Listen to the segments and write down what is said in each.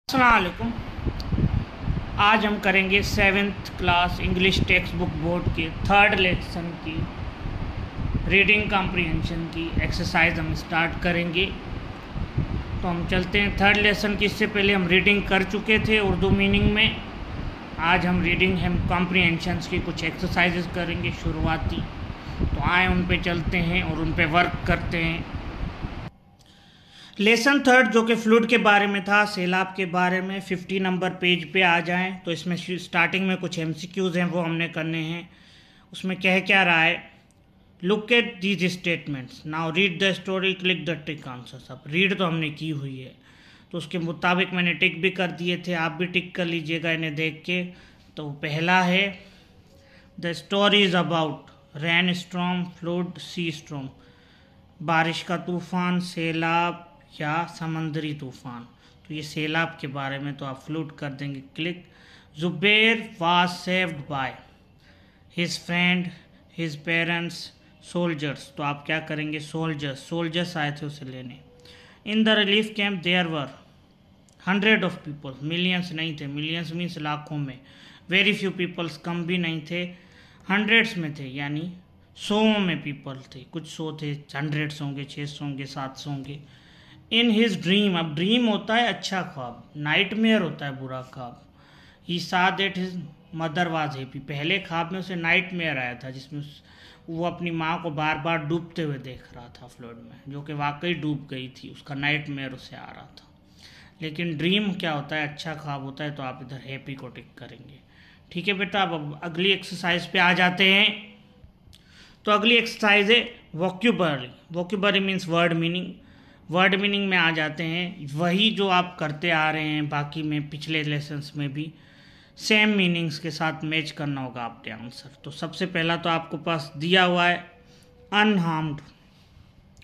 अस्सलाम वालेकुम। आज हम करेंगे 7th class English text book board के थर्ड लेसन की रीडिंग कॉम्प्रिहेंशन की एक्सरसाइज हम स्टार्ट करेंगे। तो हम चलते हैं थर्ड लेसन की। इससे पहले हम रीडिंग कर चुके थे उर्दू मीनिंग में। आज हम रीडिंग हम कॉम्प्रिहेंशंस की कुछ एक्सरसाइजेस करेंगे शुरुआती। तो आए उन पे चलते हैं और उन पे वर्क करते हैं। लेसन थर्ड जो कि फ्लूड के बारे में था, सैलाब के बारे में, 50 नंबर पेज पे आ जाएं। तो इसमें स्टार्टिंग में कुछ MCQs हैं वो हमने करने हैं। उसमें कह क्या रहा है, look at these statements now read the story click the tick answers. अब रीड तो हमने की हुई है तो उसके मुताबिक मैंने टिक भी कर दिए थे, आप भी टिक कर लीजिएगा इन्हें देख के। तो पहला है the story is about rain storm flood sea storm, बारिश का तूफ़ान, सैलाब या समंदरी तूफ़ान। तो ये सैलाब के बारे में, तो आप फ्लूड कर देंगे click. Zubair was saved by his friend his parents soldiers. तो आप क्या करेंगे, सोल्जर्स आए थे उसे लेने। In the relief camp there were 100 of people, millions नहीं थे, मिलियंस मीन्स लाखों में। वेरी फ्यू पीपल्स, कम भी नहीं थे, हंड्रेड्स में थे, यानी 100 में पीपल थे। कुछ 100 थे, 100 होंगे, 600 होंगे, 700 होंगे। इन हिज ड्रीम, अब ड्रीम होता है अच्छा ख्वाब, नाइटमेयर होता है बुरा ख्वाब। ही सा that his mother was happy, पहले ख्वाब में उसे नाइटमेयर आया था जिसमें वो अपनी माँ को बार बार डूबते हुए देख रहा था फ्लड में, जो कि वाकई डूब गई थी, उसका नाइटमेयर उसे आ रहा था। लेकिन ड्रीम क्या होता है, अच्छा ख्वाब होता है। तो आप इधर हैप्पी को टिक करेंगे। ठीक है बेटा, अब अगली एक्सरसाइज पे आ जाते हैं। तो अगली एक्सरसाइज है vocabulary. Vocabulary means word meaning. Word meaning में आ जाते हैं, वही जो आप करते आ रहे हैं बाकी में पिछले लेसन्स में भी, सेम मीनिंग्स के साथ मैच करना होगा आपने आंसर। तो सबसे पहला तो आपको पास दिया हुआ है अनहार्म्ड।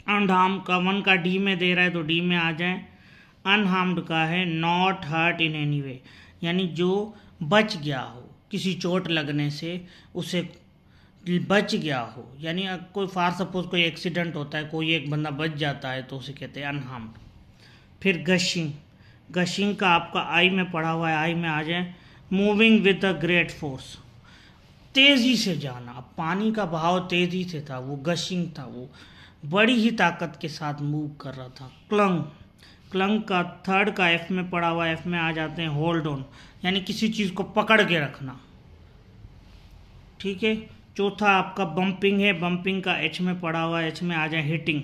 अनहार्म का 1 का डी में दे रहा है तो डी में आ जाए। अनहार्म्ड का है not hurt in any way, यानी जो बच गया हो किसी चोट लगने से, उसे बच गया हो। यानी कोई फार सपोज कोई एक्सीडेंट होता है, कोई एक बंदा बच जाता है तो उसे कहते हैं अनहार्म्ड। फिर गशिंग, गशिंग का आपका आई में पड़ा हुआ है, आई में आ जाए। Moving with a great force, तेज़ी से जाना। अब पानी का बहाव तेज़ी से था, वो गशिंग था, वो बड़ी ही ताकत के साथ मूव कर रहा था। क्लंग, क्लंग का 3rd का एफ में पड़ा हुआ है, एफ में आ जाते हैं होल्ड ऑन, यानी किसी चीज़ को पकड़ के रखना। ठीक है। चौथा आपका बम्पिंग है, बम्पिंग का एच में पड़ा हुआ है, एच में आ जाए हिटिंग,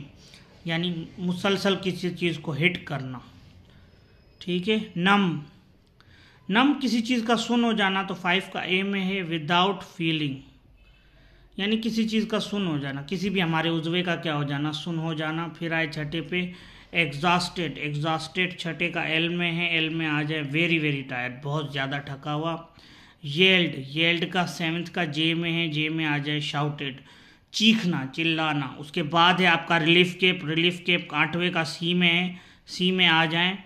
यानी मुसलसल किसी चीज़ को हिट करना। ठीक है। नम, नम किसी चीज़ का सुन हो जाना, तो 5 का ए में है विदाउट फीलिंग, यानी किसी चीज़ का सुन हो जाना, किसी भी हमारे उजवे का क्या हो जाना, सुन हो जाना। फिर आए छठे पे एग्जॉस्टेड, एग्जॉस्टेड छठे का एल में है, एल में आ जाए वेरी वेरी टायर्ड, बहुत ज़्यादा थका हुआ। येल्ड, येल्ड का 7th का जे में है, जे में आ जाए शाउटेड, चीखना, चिल्लाना। उसके बाद है आपका रिलीफ केप, रिलीफ केप 8वें का सी में है, सी में आ जाए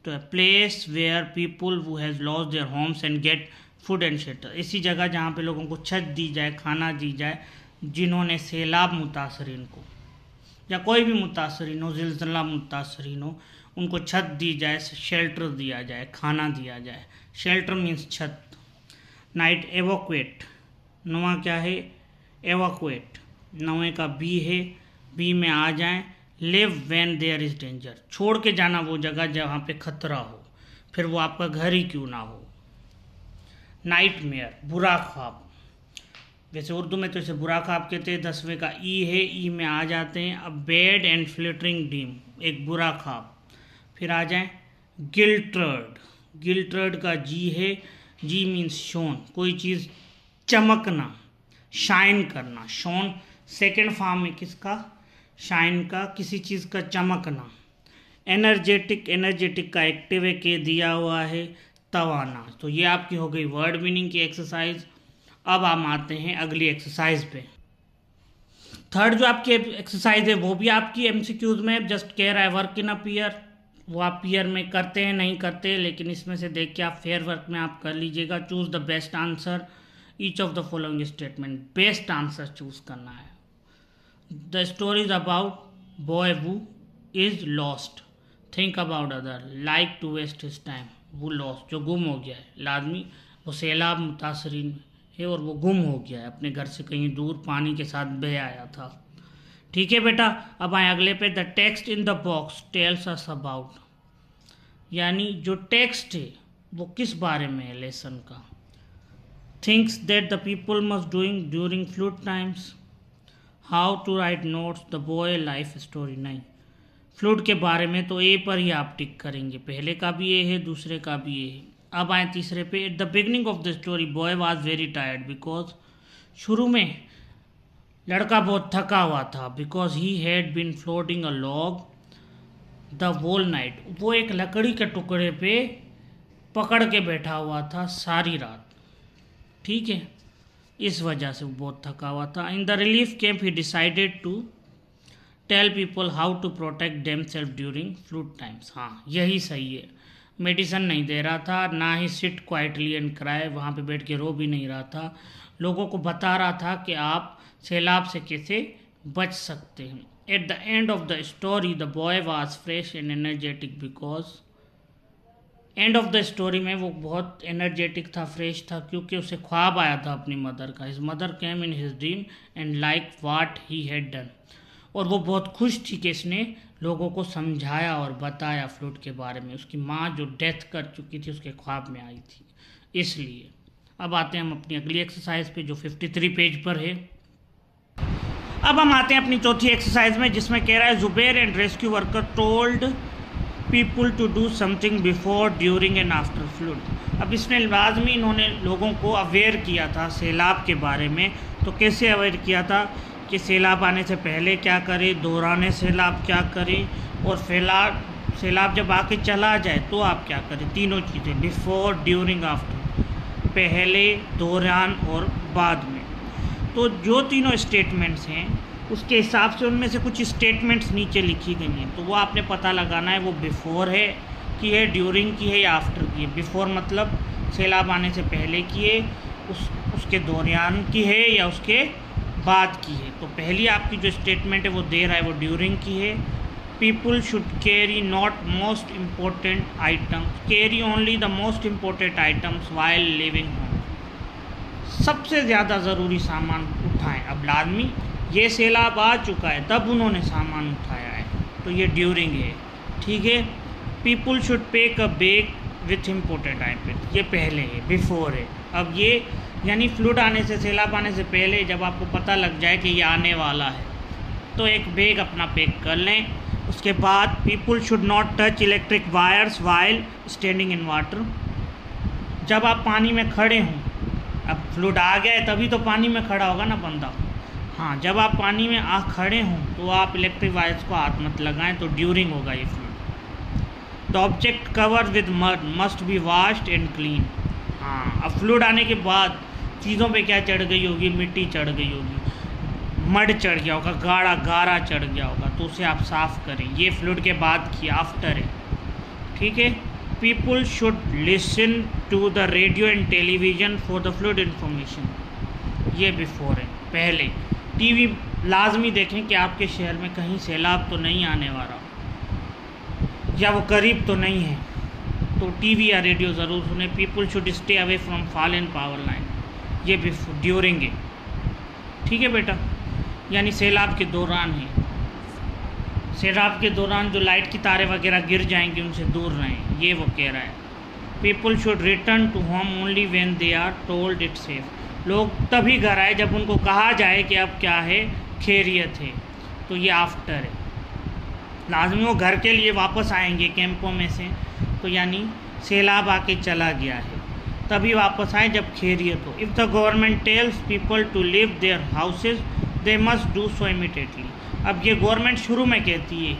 तो place where people who has lost their homes and get food and shelter, ऐसी जगह जहाँ पे लोगों को छत दी जाए, खाना दी जाए, जिन्होंने सैलाब मुतासरीन को या कोई भी मुतासरीन हो, ज़िलज़ला मुतासरीन हो, उनको छत दी जाए, शेल्टर दिया जाए, खाना दिया जाए। शेल्टर मीन्स छत। नाइट एवोक्वेट, 9वां क्या है एवोक्वेट, 9वें का बी है, बी में आ जाएं leave when there is danger, छोड़ के जाना वो जगह जहाँ पे खतरा हो, फिर वो आपका घर ही क्यों ना हो। नाइटमेयर, बुरा ख्वाब, वैसे उर्दू में तो इसे बुरा ख्वाब कहते हैं। 10वें का ई है, ई में आ जाते हैं a bad and flittering dream, एक बुरा ख्वाब। फिर आ जाए गिल्टर्ड, गिल्टर्ड का जी है, जी मीन्स शोन, कोई चीज़ चमकना, शाइन करना। शोन 2nd फॉर्म है किसका, शाइन का, किसी चीज़ का चमकना। एनर्जेटिक, एनर्जेटिक का एक्टिव है के दिया हुआ है, तवाना। तो ये आपकी हो गई वर्ड मीनिंग की एक्सरसाइज। अब हम आते हैं अगली एक्सरसाइज पे। थर्ड जो आपकी एक्सरसाइज है वो भी आपकी MCQs में जस्ट कह रहा है वर्क इन अ पेयर, वो आप पेयर में करते हैं नहीं करते, लेकिन इसमें से देख के आप फेयर वर्क में आप कर लीजिएगा। Choose the best answer each of the following statement, best answer choose करना है। The story is about boy who is lost, think about other, like to waste his time, वो लॉस्ट जो गुम हो गया है, लाजमी वो सैलाब मुतासरीन है और वो गुम हो गया है, अपने घर से कहीं दूर पानी के साथ बह आया था। ठीक है बेटा, अब आए अगले पे। The text in the box tells us about, यानी जो टेक्स्ट है वो किस बारे में है लेसन का। Things that the people must doing during flood times, how to write notes, the boy life story. नहीं, फ्लूड के बारे में तो ए पर ही आप टिक करेंगे, पहले का भी ए है, दूसरे का भी ए है। अब आए तीसरे पे। At the beginning of the story boy was very tired because, शुरू में लड़का बहुत थका हुआ था, because he had been floating a log the whole night, वो एक लकड़ी के टुकड़े पे पकड़ के बैठा हुआ था सारी रात। ठीक है, इस वजह से वो बहुत थका हुआ था। In the relief camp he decided to tell people how to protect themselves during flood times. हाँ, यही सही है। मेडिसिन नहीं दे रहा था, ना ही सिट क्वाइटली एंड क्राई, वहाँ पे बैठ के रो भी नहीं रहा था, लोगों को बता रहा था कि आप सैलाब से कैसे बच सकते हैं। At the end of the story the boy was fresh and energetic because, end of the story में वो बहुत एनर्जेटिक था, फ्रेश था, क्योंकि उसे ख्वाब आया था अपनी मदर का। His mother came in his dream and like what he had done, और वो बहुत खुश थी कि इसने लोगों को समझाया और बताया फ्लूड के बारे में। उसकी माँ जो डेथ कर चुकी थी उसके ख्वाब में आई थी, इसलिए। अब आते हैं हम अपनी अगली एक्सरसाइज पे जो 53 पेज पर है। अब हम आते हैं अपनी चौथी एक्सरसाइज में, जिसमें कह रहा है Zubair and rescue worker told people to do something before during and after flood. अब इसने लाजमी इन्होंने लोगों को अवेयर किया था सैलाब के बारे में। तो कैसे अवेयर किया था कि सैलाब आने से पहले क्या करें, दौरान सैलाब क्या करें, और सैलाब जब आके चला जाए तो आप क्या करें। तीनों चीज़ें, बिफोर, ड्यूरिंग, आफ्टर, पहले, दौरान और बाद में। तो जो तीनों स्टेटमेंट्स हैं उसके हिसाब से उनमें से कुछ स्टेटमेंट्स नीचे लिखी गई हैं, तो वो आपने पता लगाना है वो बिफोर है कि है, ड्यूरिंग की है या आफ्टर की है। बिफोर मतलब सैलाब आने से पहले की है, उसके दौरान की है या उसके बाद की है। तो पहली आपकी जो स्टेटमेंट है वो दे रहा है वो ड्यूरिंग की है। People should carry not most important items, carry only the most important items while living home, सबसे ज़्यादा ज़रूरी सामान उठाएं। अब लाजमी ये सैलाब आ चुका है तब उन्होंने सामान उठाया है, तो ये ड्यूरिंग है। ठीक है। People should pack a bag with important items, ये पहले है, बिफोर है। अब ये यानी फ्लूड आने से, सैलाब आने से पहले जब आपको पता लग जाए कि ये आने वाला है तो एक बैग अपना पैक कर लें। उसके बाद people should not touch electric wires while standing in water, जब आप पानी में खड़े हों, अब फ्लूड आ गया है तभी तो पानी में खड़ा होगा ना बंदा। हाँ, जब आप पानी में खड़े हों तो आप इलेक्ट्रिक वायर्स को हाथ मत लगाएं, तो ड्यूरिंग होगा ये fluid. The object covered with mud must be washed and clean. हाँ, अब फ्लूड आने के बाद चीज़ों पे क्या चढ़ गई होगी, मिट्टी चढ़ गई होगी, मड चढ़ गया होगा, गारा चढ़ गया होगा, तो उसे आप साफ़ करें। ये फ्लूड के बाद की, आफ्टर है। ठीक है। People should listen to the radio and television for the flood information, ये बिफोर है, पहले। टीवी लाजमी देखें कि आपके शहर में कहीं सैलाब तो नहीं आने वाला या वो करीब तो नहीं है, तो टीवी या रेडियो ज़रूर सुने। People should stay away from fallen power line, ये भी ड्यूरिंग है। ठीक है बेटा, यानी सैलाब के दौरान है। सैलाब के दौरान जो लाइट की तारें वगैरह गिर जाएंगी उनसे दूर रहें, ये वो कह रहा है। People should return to home only when they are told it safe, लोग तभी घर आए जब उनको कहा जाए कि अब क्या है, खैरियत है, तो ये आफ्टर है। लाजमी वो घर के लिए वापस आएंगे कैंपों में से, तो यानी सैलाब आके चला गया है तभी वापस आए जब खैरियत हो। If the government tells people to leave their houses they must do so immediately. अब ये गवर्नमेंट शुरू में कहती है,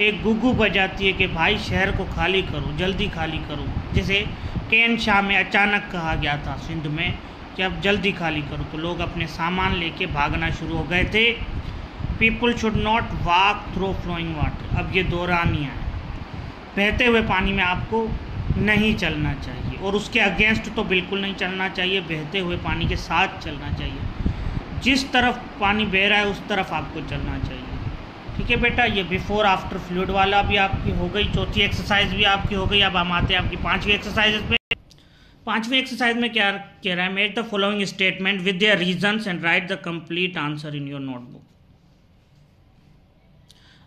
एक गुग्गू बजाती है कि भाई शहर को खाली करो, जल्दी खाली करो। जैसे कैन शाह में अचानक कहा गया था सिंध में कि अब जल्दी खाली करो, तो लोग अपने सामान लेके भागना शुरू हो गए थे। People should not walk through flowing water, अब ये दौरानिया है, बहते हुए पानी में आपको नहीं चलना चाहिए, और उसके अगेंस्ट तो बिल्कुल नहीं चलना चाहिए, बहते हुए पानी के साथ चलना चाहिए। जिस तरफ पानी बह रहा है उस तरफ आपको चलना चाहिए। ठीक है बेटा, ये बिफोर आफ्टर फ्लूइड वाला भी आपकी हो गई, चौथी एक्सरसाइज भी आपकी हो गई। अब हम आते हैं आपकी पांचवी एक्सरसाइज पे। पांचवी एक्सरसाइज में क्या कह रहा है, make the following statement with their reasons and right the complete answer in your notebook.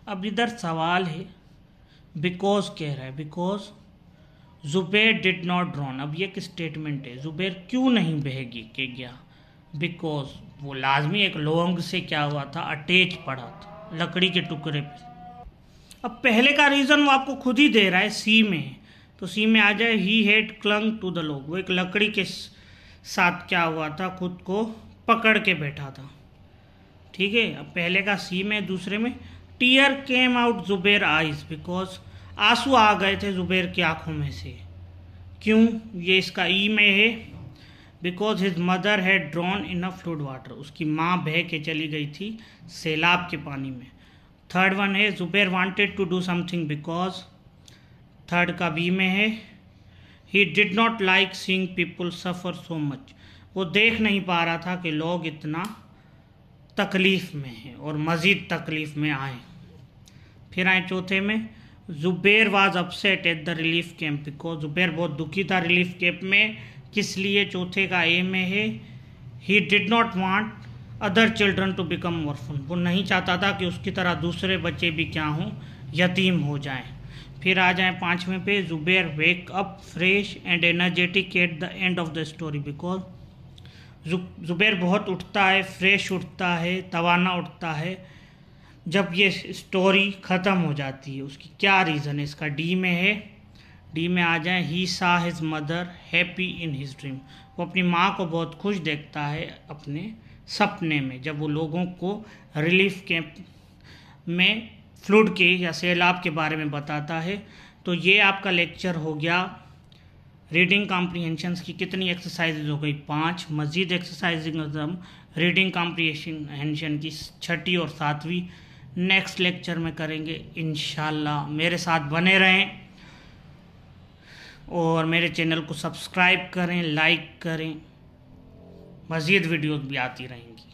अब इधर सवाल है, बिकॉज कह रहा है, because Zubair did not drawn. अब ये एक स्टेटमेंट है, जुबैर क्यों नहीं बहेगी के गया, बिकॉज वो लाजमी एक लोंग से क्या हुआ था, अटैच पड़ा था लकड़ी के टुकड़े पे। अब पहले का रीज़न वो आपको खुद ही दे रहा है, सी में, तो सी में आ जाए he had clung to the log. वो एक लकड़ी के साथ क्या हुआ था, खुद को पकड़ के बैठा था। ठीक है, अब पहले का सी में, दूसरे में tear came out Zubair eyes, because आंसू आ गए थे जुबैर की आंखों में से। क्यों, ये इसका ई में है, because his mother had drawn in a fluid water. उसकी माँ बह के चली गई थी सैलाब के पानी में। थर्ड वन है, Zubair wanted to do something because, third का बी में है, he did not like seeing people suffer so much. वो देख नहीं पा रहा था कि लोग इतना तकलीफ़ में हैं और मज़ीद तकलीफ़ में आए। फिर आए चौथे में, Zubair was upset at the relief camp, because Zubair बहुत दुखी था रिलीफ कैंप में। किस लिए, चौथे का ए में है, he did not want other children to become orphan. वो नहीं चाहता था कि उसकी तरह दूसरे बच्चे भी क्या हों, यतीम हो जाएं। फिर आ जाएं पाँचवें पे, Zubair wake up fresh and energetic at the end of the story, because Zubair बहुत उठता है, फ्रेश उठता है, तवाना उठता है जब ये स्टोरी ख़त्म हो जाती है। उसकी क्या रीज़न है, इसका डी में है, डी में आ जाए, he saw his mother happy in his dream. वो अपनी माँ को बहुत खुश देखता है अपने सपने में, जब वो लोगों को रिलीफ कैंप में फ्लूड के या सैलाब के बारे में बताता है। तो ये आपका लेक्चर हो गया रीडिंग कॉम्प्रीहेंशंस की। कितनी एक्सरसाइजेज हो गई, 5। मज़ीद एक्सरसाइजिंग हम रीडिंग कॉम्प्रीहेंशन की 6ठी और 7वीं नेक्स्ट लेक्चर में करेंगे इंशाल्लाह। मेरे साथ बने रहें और मेरे चैनल को सब्सक्राइब करें, लाइक करें, मज़ीद वीडियोस भी आती रहेंगी।